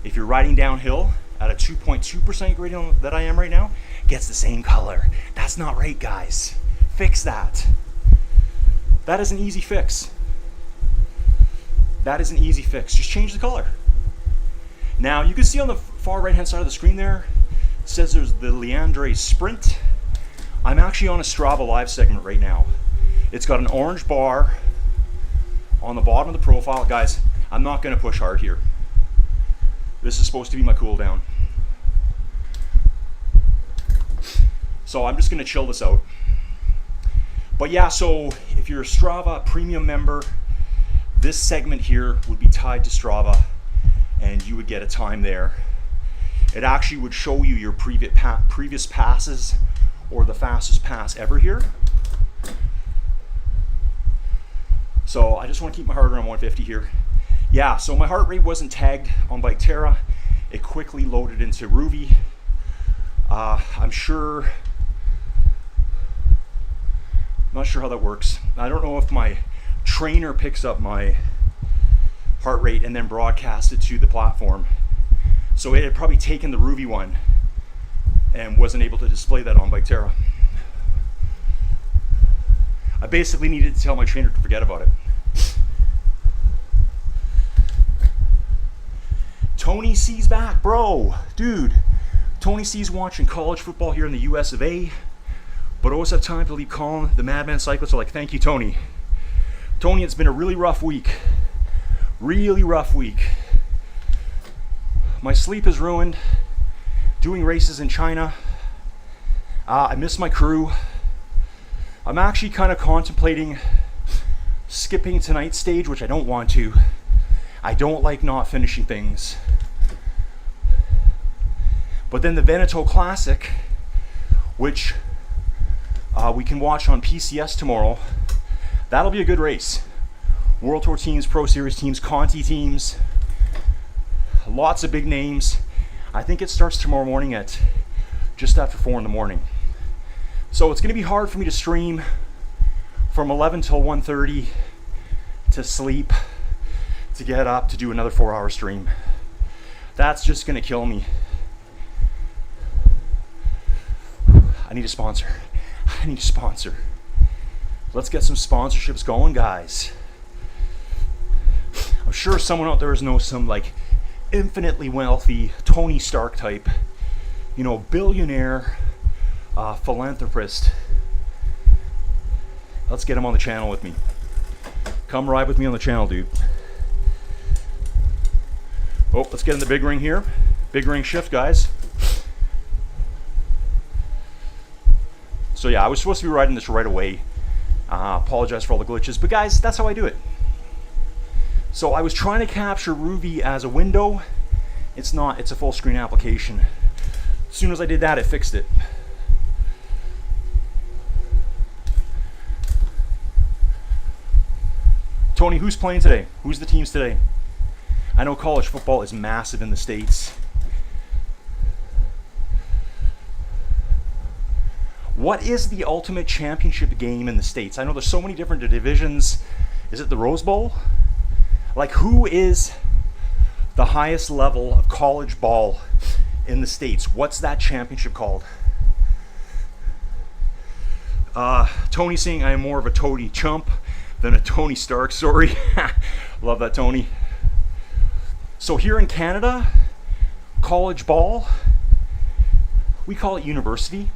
If you're riding downhill at a 2.2% gradient that I am right now, it gets the same color. That's not right, guys. Fix that. That is an easy fix. That is an easy fix. Just change the color. Now, you can see on the far right-hand side of the screen there, it says there's the Leandre Sprint. I'm actually on a Strava Live segment right now. It's got an orange bar on the bottom of the profile. Guys, I'm not gonna push hard here. This is supposed to be my cool down. So I'm just gonna chill this out. But yeah, so if you're a Strava premium member, this segment here would be tied to Strava and you would get a time there. It actually would show you your previous passes or the fastest pass ever here. So I just want to keep my heart around 150 here. Yeah, so my heart rate wasn't tagged on Biketerra. It quickly loaded into Ruby. I'm not sure how that works. I don't know if my trainer picks up my heart rate and then broadcasts it to the platform. So it had probably taken the Ruby one and wasn't able to display that on Biketerra. I basically needed to tell my trainer to forget about it. Tony C's back, bro. Dude, Tony C's watching college football here in the US of A, but always have time to leave Colin, the Madman Cyclist. So like, thank you, Tony. Tony, it's been a really rough week. Really rough week. My sleep is ruined. Doing races in China. I miss my crew. I'm actually kind of contemplating skipping tonight's stage, which I don't want to. I don't like not finishing things. But then the Veneto Classic, which we can watch on PCS tomorrow, that'll be a good race. World Tour teams, Pro Series teams, Conti teams, lots of big names. I think it starts tomorrow morning at just after 4 in the morning. So it's going to be hard for me to stream from 11 till 1:30, to sleep, to get up, to do another 4-hour stream. That's just going to kill me. I need a sponsor. I need a sponsor. Let's get some sponsorships going, guys. I'm sure someone out there knows some like infinitely wealthy Tony Stark type, you know, billionaire philanthropist. Let's get him on the channel with me. Come ride with me on the channel, dude. Oh, let's get in the big ring here. Big ring shift, guys. So yeah, I was supposed to be riding this right away. Apologize for all the glitches, but guys, that's how I do it. So I was trying to capture Ruby as a window. It's not, it's a full screen application. As soon as I did that, it fixed it. Tony, who's playing today? Who's the teams today? I know college football is massive in the States. What is the ultimate championship game in the States? I know there's so many different divisions. Is it the Rose Bowl? Like, who is the highest level of college ball in the States? What's that championship called? Tony saying I am more of a Tony Chump than a Tony Stark. Sorry. Love that, Tony. So here in Canada, college ball, we call it university.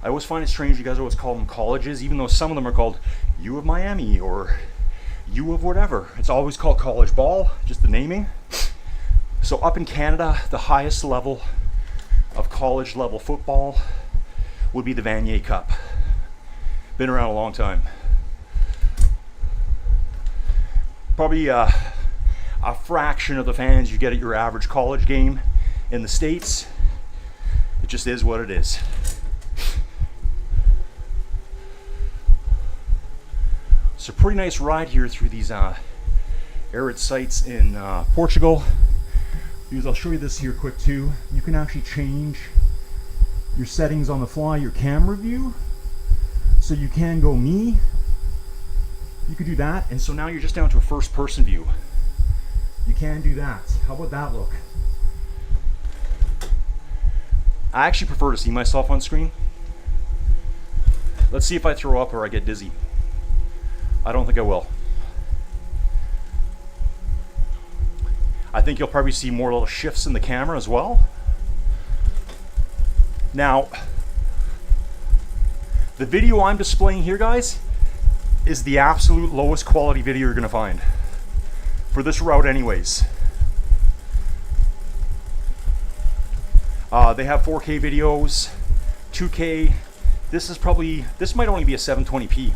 I always find it strange you guys always call them colleges, even though some of them are called U of Miami or U of whatever. It's always called college ball, just the naming. So up in Canada, the highest level of college level football would be the Vanier Cup. Been around a long time. Probably a fraction of the fans you get at your average college game in the States. It just is what it is. It's a pretty nice ride here through these arid sites in Portugal. I'll show you this here quick too. You can actually change your settings on the fly, your camera view. So you can go me. You could do that, and so now you're just down to a first person view. You can do that. How about that look? I actually prefer to see myself on screen. Let's see if I throw up or I get dizzy. I don't think I will. I think you'll probably see more little shifts in the camera as well. Now, the video I'm displaying here, guys, is the absolute lowest quality video you're gonna find for this route anyways. They have 4K videos, 2K. This might only be a 720p.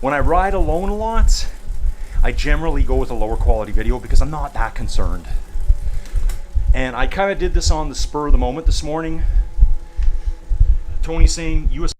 When I ride alone a lot, I generally go with a lower quality video because I'm not that concerned. And I kind of did this on the spur of the moment this morning. Tony saying US.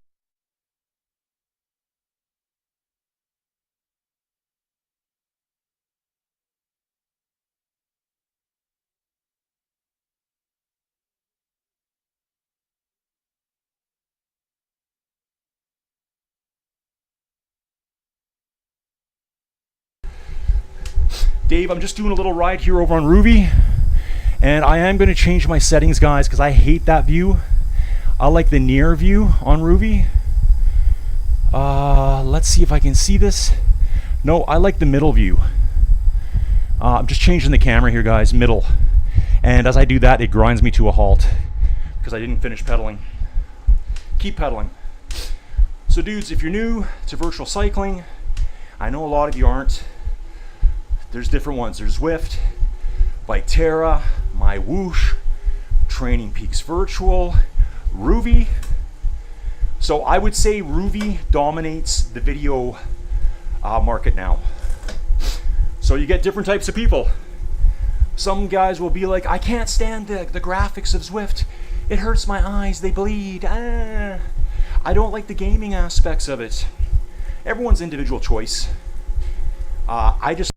Dave, I'm just doing a little ride here over on Ruby, and I am going to change my settings, guys, because I hate that view. I like the near view on Ruby. Let's see if I can see this. No, I like the middle view. I'm just changing the camera here, guys, middle. And as I do that, it grinds me to a halt because I didn't finish pedaling. Keep pedaling. So dudes, if you're new to virtual cycling, I know a lot of you aren't. There's different ones. There's Zwift, Biketerra, My Whoosh, Training Peaks Virtual, Ruby. So I would say Ruby dominates the video market now. So you get different types of people. Some guys will be like, I can't stand the graphics of Zwift. It hurts my eyes, they bleed. I don't like the gaming aspects of it. Everyone's individual choice. I just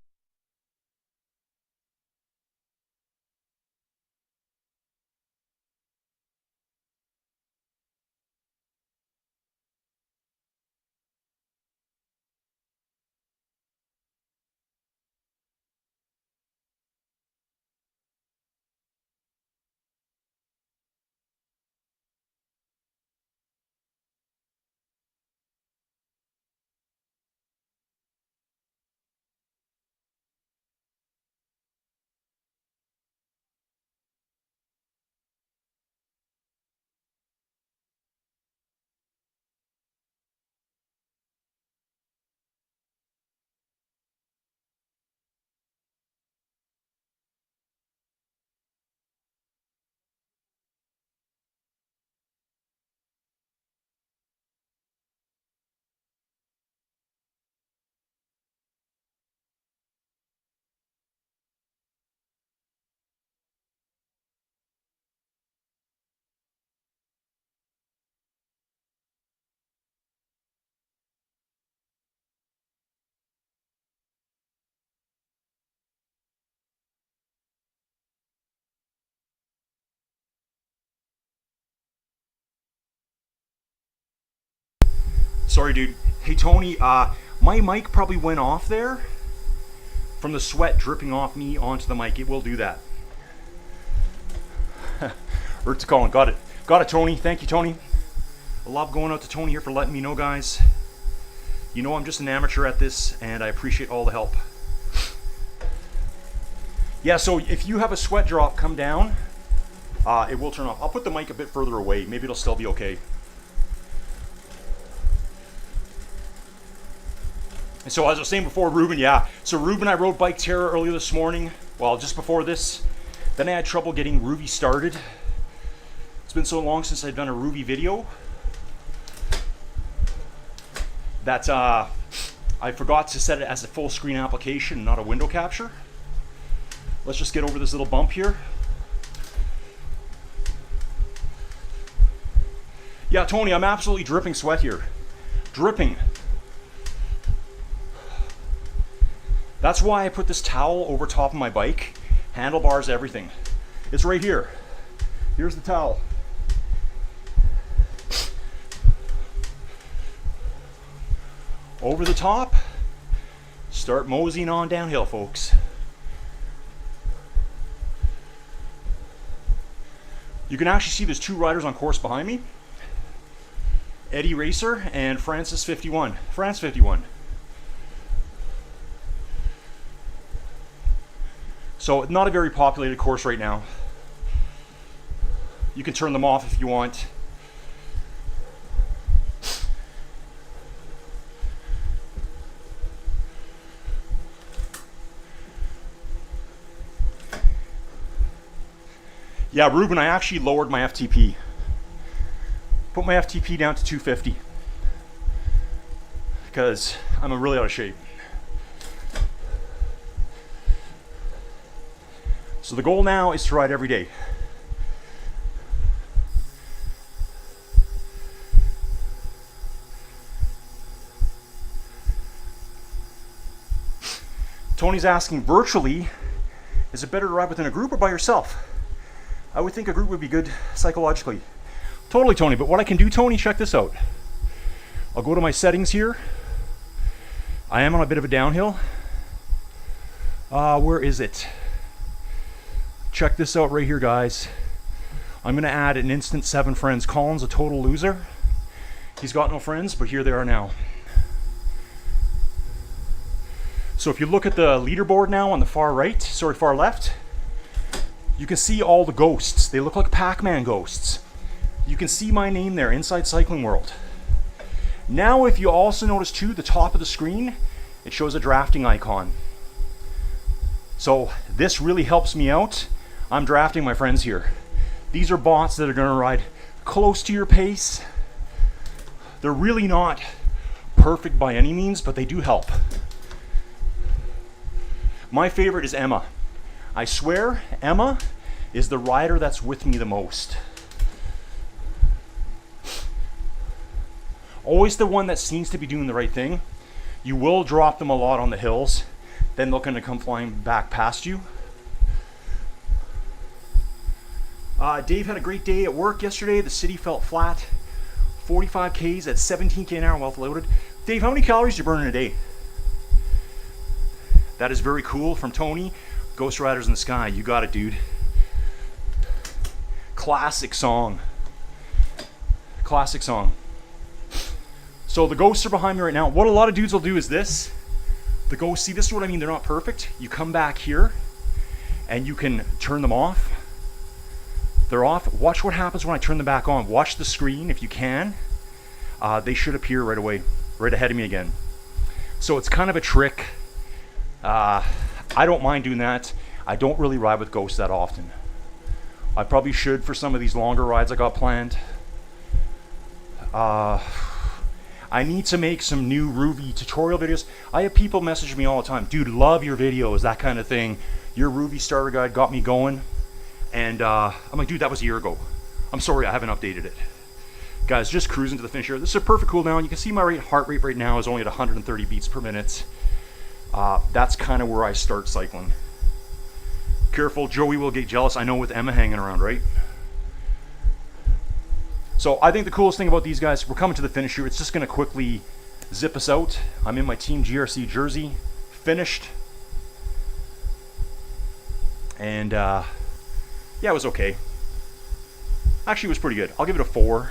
Sorry, dude. Hey, Tony, my mic probably went off there from the sweat dripping off me onto the mic. It will do that. Or to Colin. Got it. Got it, Tony. Thank you, Tony. I love going out to Tony here for letting me know, guys. You know I'm just an amateur at this, and I appreciate all the help. Yeah, so if you have a sweat drop come down, it will turn off. I'll put the mic a bit further away. Maybe it'll still be okay. And so as I was saying before, Ruben, yeah. So Ruben, I rode Bike Terror earlier this morning. Well, just before this. Then I had trouble getting Ruby started. It's been so long since I've done a Ruby video that I forgot to set it as a full screen application, not a window capture. Let's just get over this little bump here. Yeah, Tony, I'm absolutely dripping sweat here. Dripping. That's why I put this towel over top of my bike. Handlebars, everything. It's right here. Here's the towel. Over the top. Start moseying on downhill, folks. You can actually see there's two riders on course behind me. Eddie Racer and Francis 51. France 51. So not a very populated course right now. You can turn them off if you want. Yeah, Ruben, I actually lowered my FTP. Put my FTP down to 250 because I'm really out of shape. So the goal now is to ride every day. Tony's asking, virtually, is it better to ride within a group or by yourself? I would think a group would be good psychologically. Totally, Tony, but what I can do, Tony, check this out. I'll go to my settings here. I am on a bit of a downhill. Where is it? Check this out right here, guys. I'm gonna add an instant 7 friends. Colin's a total loser. He's got no friends, but here they are now. So if you look at the leaderboard now on the far left, you can see all the ghosts. They look like Pac-Man ghosts. You can see my name there, Inside Cycling World. Now if you also notice too, the top of the screen, it shows a drafting icon. So this really helps me out. I'm drafting my friends here. These are bots that are gonna ride close to your pace. They're really not perfect by any means, but they do help. My favorite is Emma. I swear, Emma is the rider that's with me the most. Always the one that seems to be doing the right thing. You will drop them a lot on the hills, then they're going to come flying back past you. Dave had a great day at work yesterday. The city felt flat. 45 Ks at 17 K an hour while loaded. Dave, how many calories do you burn in a day? That is very cool from Tony. Ghost Riders in the Sky. You got it, dude. Classic song. Classic song. So the ghosts are behind me right now. What a lot of dudes will do is this. The ghosts, see, this is what I mean. They're not perfect. You come back here and you can turn them off. They're off. Watch what happens when I turn them back on. Watch the screen if you can. They should appear right away, right ahead of me again. So it's kind of a trick. I don't mind doing that. I don't really ride with ghosts that often. I probably should for some of these longer rides I got planned. I need to make some new Ruby tutorial videos. I have people message me all the time. Dude, love your videos, that kind of thing. Your Ruby starter guide got me going. And I'm like, dude, that was a year ago. I'm sorry, I haven't updated it. Guys, just cruising to the finish here. This is a perfect cool down. You can see my heart rate right now is only at 130 beats per minute. That's kind of where I start cycling. Careful, Joey will get jealous. I know with Emma hanging around, right? So I think the coolest thing about these guys, we're coming to the finish here. It's just going to quickly zip us out. I'm in my Team GRC jersey, finished. And yeah, it was okay. Actually, it was pretty good. I'll give it a 4.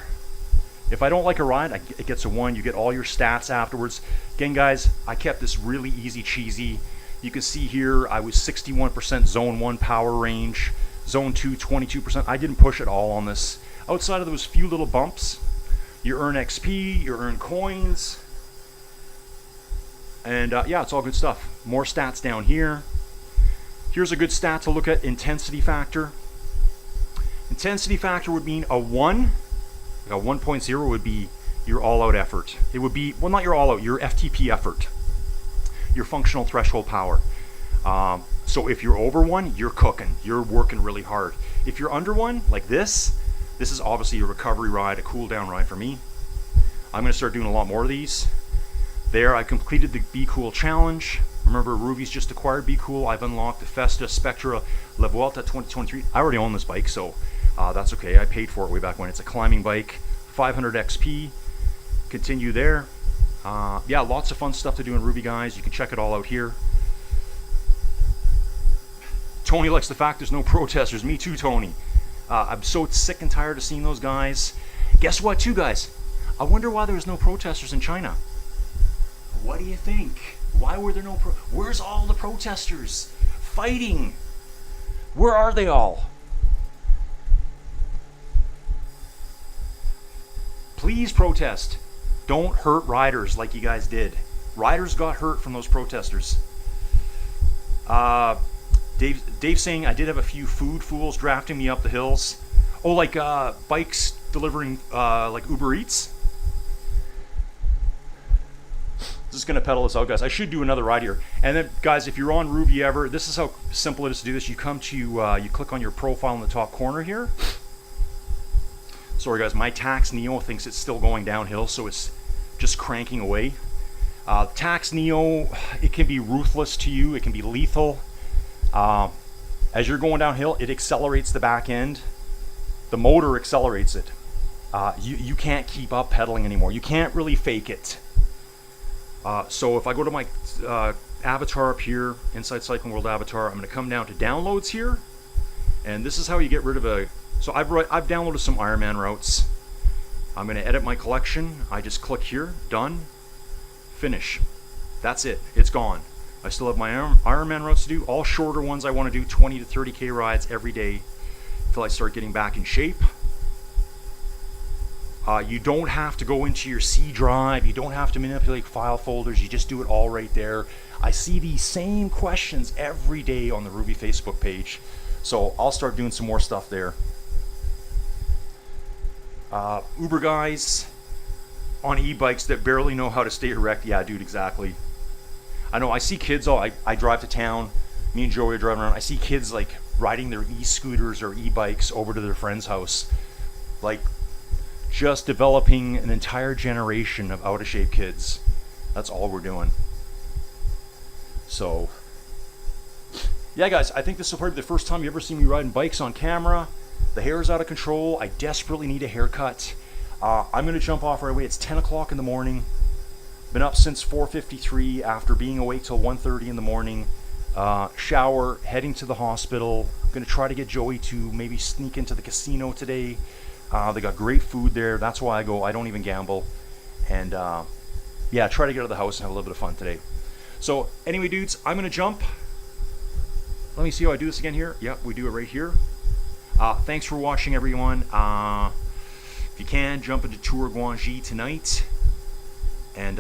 If I don't like a ride, it gets a 1. You get all your stats afterwards. Again, guys, I kept this really easy cheesy. You can see here I was 61% zone 1 power range, zone 2 22%. I didn't push at all on this. Outside of those few little bumps, you earn XP, you earn coins, and yeah, it's all good stuff. More stats down here. Here's a good stat to look at, intensity factor. Intensity factor would mean a 1. A 1.0 would be your all-out effort. It would be, well, not your all-out, your FTP effort, your functional threshold power. So if you're over 1, you're cooking. You're working really hard. If you're under 1, like this is obviously a recovery ride, a cool down ride for me. I'm going to start doing a lot more of these. There, I completed the Be Cool challenge. Remember, Ruby's just acquired Be Cool. I've unlocked the Festa Spectra La Vuelta 2023. I already own this bike, so that's okay. I paid for it way back when. It's a climbing bike, 500 XP. Continue there. Yeah, lots of fun stuff to do in Ruby, guys. You can check it all out here. Tony likes the fact there's no protesters. Me too, Tony. I'm so sick and tired of seeing those guys. Guess what, too, guys? I wonder why there was no protesters in China. What do you think? Why were there no Where's all the protesters fighting? Where are they all? Please protest. Don't hurt riders like you guys did. Riders got hurt from those protesters. Dave saying I did have a few food fools drafting me up the hills. Oh, like bikes delivering like Uber Eats. Just gonna pedal this out, guys. I should do another ride here. And then, guys, if you're on Ruby Ever, this is how simple it is to do this. You come to you click on your profile in the top corner here. Sorry, guys, my Tax Neo thinks it's still going downhill, so it's just cranking away. Tax Neo, it can be ruthless to you. It can be lethal. As you're going downhill, it accelerates the back end. The motor accelerates it. You can't keep up pedaling anymore. You can't really fake it. So if I go to my avatar up here, Inside Cycling World avatar, I'm going to come down to downloads here, and this is how you get rid of a. So I've downloaded some Ironman routes. I'm going to edit my collection. I just click here, done, finish. That's it. It's gone. I still have my Ironman routes to do, all shorter ones I want to do, 20 to 30K rides every day until I start getting back in shape. You don't have to go into your C drive. You don't have to manipulate file folders. You just do it all right there. I see these same questions every day on the Ruby Facebook page. So I'll start doing some more stuff there. Uber guys on e-bikes that barely know how to stay erect. Yeah, dude, exactly. I know, I see kids, I drive to town, Me and Joey are driving around. I see kids like riding their e-scooters or e-bikes over to their friend's house, like just developing an entire generation of out of shape kids. That's all we're doing. So yeah, guys, I think this will probably be the first time you ever see me riding bikes on camera. The hair is out of control. I desperately need a haircut. I'm going to jump off right away. It's 10 o'clock in the morning. Been up since 4:53 after being awake till 1:30 in the morning. Shower, heading to the hospital. I'm going to try to get Joey to maybe sneak into the casino today. They got great food there. That's why I go. I don't even gamble. And yeah, try to get out of the house and have a little bit of fun today. So anyway, dudes, I'm going to jump. Let me see how I do this again here. Yep, we do it right here. Thanks for watching, everyone. If you can, jump into Tour Guangxi tonight. And